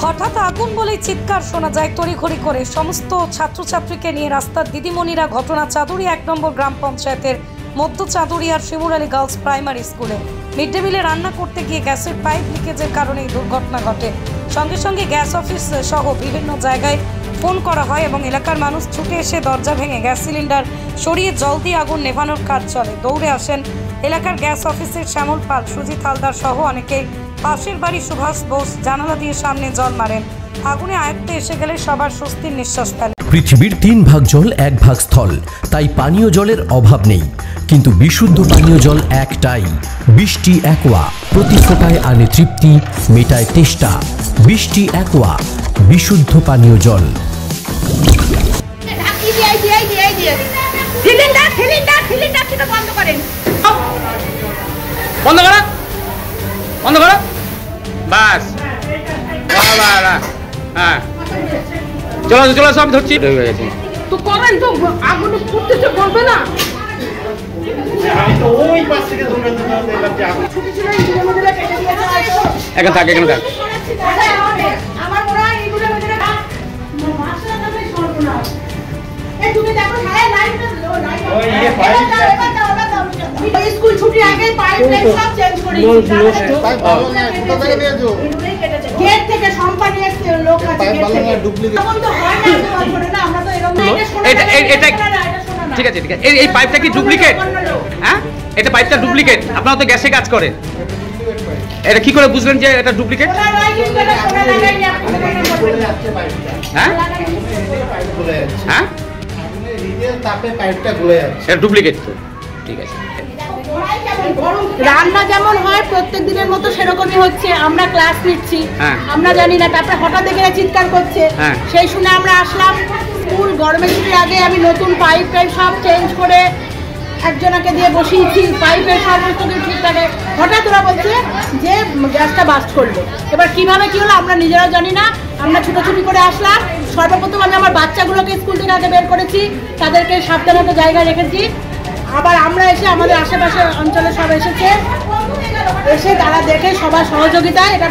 হঠাৎ আগুন বলেই চিৎকার শোনা যায় তড়িঘড়ি করে। সমস্ত ছাত্রছাত্রীকে নিয়ে রাস্তার দিদিমণিরা ঘটনা চাঁদুরিয়া 1 নম্বর গ্রাম পঞ্চায়েতের মধ্য চাঁদুরিয়ার শিমুর আলী গার্লস প্রাইমারি স্কুলে। মিড ডে মিলে রান্না করতে গিয়ে গ্যাসের পাইপ লিকেজের কারণে এই দুর্ঘটনা ঘটে। সঙ্গে সঙ্গে গ্যাস অফিস সহ বিভিন্ন জায়গায় ফোন করা হয় এবং এলাকার মানুষ ছুটে এসে দরজা ভেঙে গ্যাস সিলিন্ডার সরিয়ে জল দিয়ে আগুন নেভানোর কাজ চলে। দৌড়ে আসেন এলাকার গ্যাস অফিসের শ্যামল পাল, সুজিত হালদার সহ অনেকেই। পাশের বাড়ি সুভাষ বোস জানালা দিয়ে সামনে জল মারেন। আগুনে আয়ত্তে এসে গেলে সবার স্বস্তির নিঃশ্বাস ফেলে। পৃথিবীর 3 ভাগ জল 1 ভাগ স্থল, তাই পানীয় জলের অভাব নেই। কিন্তু বিশুদ্ধ পানীয় জল একটাই, বৃষ্টি অ্যাকোয়া। প্রতি ফোঁটায় আনে তৃপ্তি, মেটায় তেষ্টা। বৃষ্টি অ্যাকোয়া, বিশুদ্ধ পানীয় জল। বন্ধ করো বাস। হ্যাঁ চলো চলো, সব ধরছি। তো করেন তো, আগুন ফুটতেছে বলবে না। এখন থাক, এখন থাক। স্কুল ছুটি আগে পাইপ লাইন সব চেঞ্জ করে দিয়েছি। গেট থেকে সম্পানি এসে লোক আছে, গেট থেকে ডুপ্লিকেট তখন তো হয় না, আমরা তো এরকম এটা ঠিক আছে, ঠিক আছে। এই পাইপটা কি ডুপ্লিকেট? হ্যাঁ, এটা পাইপটা ডুপ্লিকেট। আপনারা তো গ্যাসে কাজ করেন, এটা কি করে বুঝলেন যে এটা ডুপ্লিকেট? হ্যাঁ হ্যাঁ, এটা ডুপ্লিকেট তো, ঠিক আছে। রান্না যেমন হয় প্রত্যেক দিনের মতো সেরকমই হচ্ছে। আমরা ক্লাস নিচ্ছি, আমরা জানি না, তারপরে হঠাৎ দেখে চিৎকার করছে। সেই শুনে আমরা আসলাম। স্কুল গরমের ছুটির আগে আমি নতুন পাইপ সব চেঞ্জ করে একজনকে দিয়ে বসিয়েছি। পাইপের সমস্ত কিছু ঠিক থাকে। হঠাৎ ওরা বলছে যে গ্যাসটা বাস্ট করবে। এবার কিভাবে কি হলো আমরা নিজেরাও জানি না। আমরা ছুটোছুটি করে আসলাম। সর্বপ্রথম আমি আমার বাচ্চাগুলোকে স্কুল থেকে আগে বের করেছি, তাদেরকে সাবধানত জায়গায় রেখেছি। আবার আমরা এসে আমাদের আশেপাশে অঞ্চলে সব এসেছে, এসে তারা দেখে সবার সহযোগিতায় এটা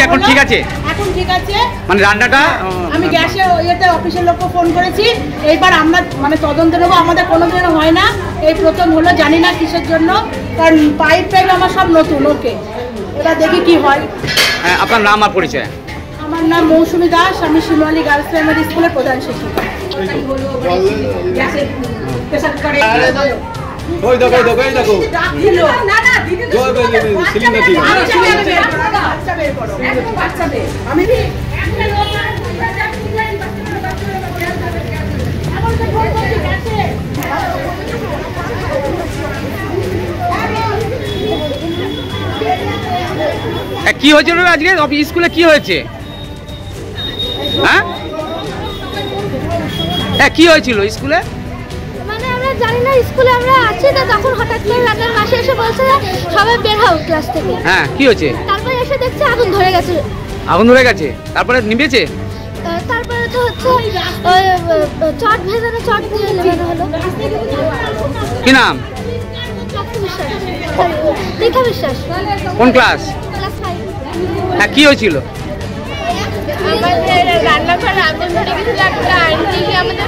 এখন ঠিক আছে। এখন ঠিক আছে, মানে রান্নাটা আমি গ্যাসে ইয়েতে অফিসের লোককে ফোন করেছি। এইবার আমরা মানে তদন্ত নেবো। আমাদের কোনোদিনও হয় না, এই প্রথম হলো। জানি না কিসের জন্য, কারণ পাইপ আমার সব নতুন। ওকে, এবার দেখি কি হয়। আপনার নাম আর পরিচয়? আমার নাম মৌসুমী দাস, আমি শিমুর আলী গার্লস প্রাইমারি স্কুলের প্রধান শিক্ষিকা। কি হয়েছিল আজকে স্কুলে? কি হয়েছে? হ্যাঁ কি হয়েছিল স্কুলে? মানে আমরা জানি না, স্কুলে আমরা আছি তো তখন হঠাৎ করে রাতের মাসে এসে বলছে সবাই বের হও ক্লাস থেকে। হ্যাঁ, কি হয়েছে? তারপরে এসে দেখছি আগুন ধরে গেছে। আগুন ধরে গেছে, তারপরে নিভেছে? তারপরে তো হচ্ছে চট ভেজানো, চট দিয়ে লাগানো হলো। কি নাম? রেখা বিশ্বাস। কোন ক্লাস? ক্লাস 5। হ্যাঁ, কি হয়েছিল? আমাদের রান্নাঘরে আগুন ধরে গেছিল। একটা আন্টি আমাদের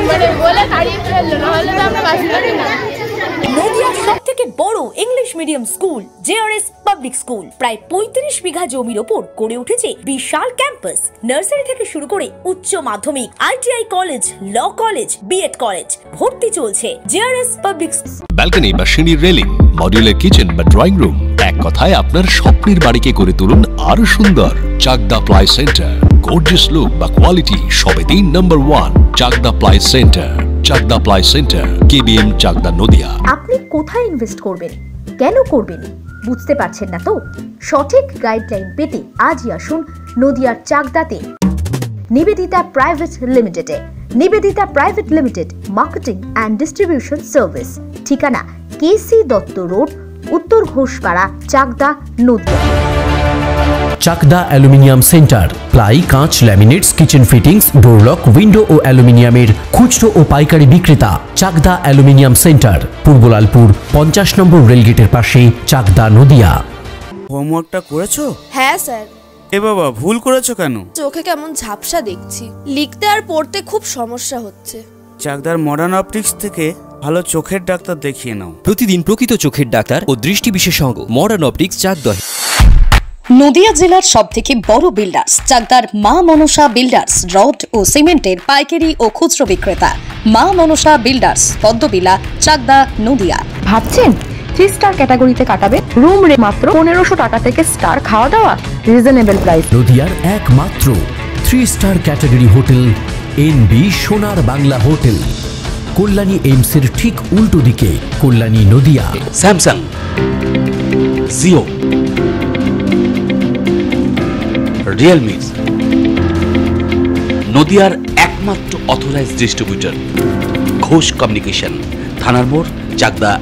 মানে বলে তাড়িয়ে ফেললো, নাহলে তো আমরা বাঁচতে পারি না। নদিয়ার সবথেকে বড় English medium school JRS public school প্রায় 35 বিঘা জমির ওপর গড়ে উঠেছে বিশাল ক্যাম্পাস। নার্সারি থেকে শুরু করে উচ্চ মাধ্যমিক, ITI college, law college, BEd college ভর্তি চলছে জেআরএস পাবলিক। ব্যালকনি বা সিঁড়ির রেলিং, মডিউলার কিচেন বা ড্রয়িং রুম, এক কথায় আপনার স্বপ্নের বাড়িকে করে তুলুন আরো সুন্দর। Chakdah ply centre, gorgeous look বা কোয়ালিটি সবে 3 number 1 Chakdah ply centre. Chakdah ply centre, KBM, Chakdah, Nadia. আপনি কোথায় ইনভেস্ট করবেন, কেন করবেন বুঝতে পারছেন না তো? সঠিক গাইডলাইন পেতে আজই আসুন নদিয়ার চাকদাতে নিবেদিতা প্রাইভেট লিমিটেডে। Nivedita private limited, marketing and distribution service. ঠিকানা কেসি দত্ত রোড, উত্তর Ghoshpara, Chakdah, Nadia. Chakdah aluminium centre, ply, কাঁচ, laminates, kitchen fittings, door lock, window ও অ্যালুমিনিয়ামের খুচরো ও পাইকারি বিক্রেতা। Chakdah aluminium centre, Purbalalpur 50 number রেলগেটের পাশে, চাকদা, নদিয়া। হোমওয়ার্কটা করেছো? হ্যাঁ স্যার। এ বাবা, ভুল করেছো কেন? চোখে কেমন ঝাপসা দেখছি, লিখতে আর পড়তে খুব সমস্যা হচ্ছে। চাকদার মডার্ন অপটিক্স থেকে ভালো চোখের ডাক্তার দেখিয়ে নাও। প্রতিদিন প্রকৃত চোখের ডাক্তার ও দৃষ্টি বিশেষজ্ঞ মডার্ন অপটিক্স চাকদহ। নদিয়া জেলার সবথেকে বড় বিল্ডার্স চাকদার মা মনসা বিল্ডার্স, রড ও সিমেন্টের পাইকারি ও খুচরো বিক্রেতা। মা মনসা বিল্ডার্স, পদ্মবিলা, চাকদা, নদিয়া। ভাবছেন 3 স্টার ক্যাটাগরিতে কাটাবে? রুম রে মাত্র 1500 টাকা থেকে স্টার, খাওয়া দাওয়া রিজনেবল প্রাইস। নদিয়ার একমাত্র 3 স্টার ক্যাটাগরি হোটেল এনবি সোনার বাংলা হোটেল, কল্যাণী এইমসের ঠিক উল্টো দিকে, কল্যাণী, নদিয়া। স্যামসাং, জিও, রিয়েলমি, নদিয়ার একমাত্র অথরাইজড ডিস্ট্রিবিউটর ঘোষ কমিউনিকেশন, থানার মোড়, চাকদা।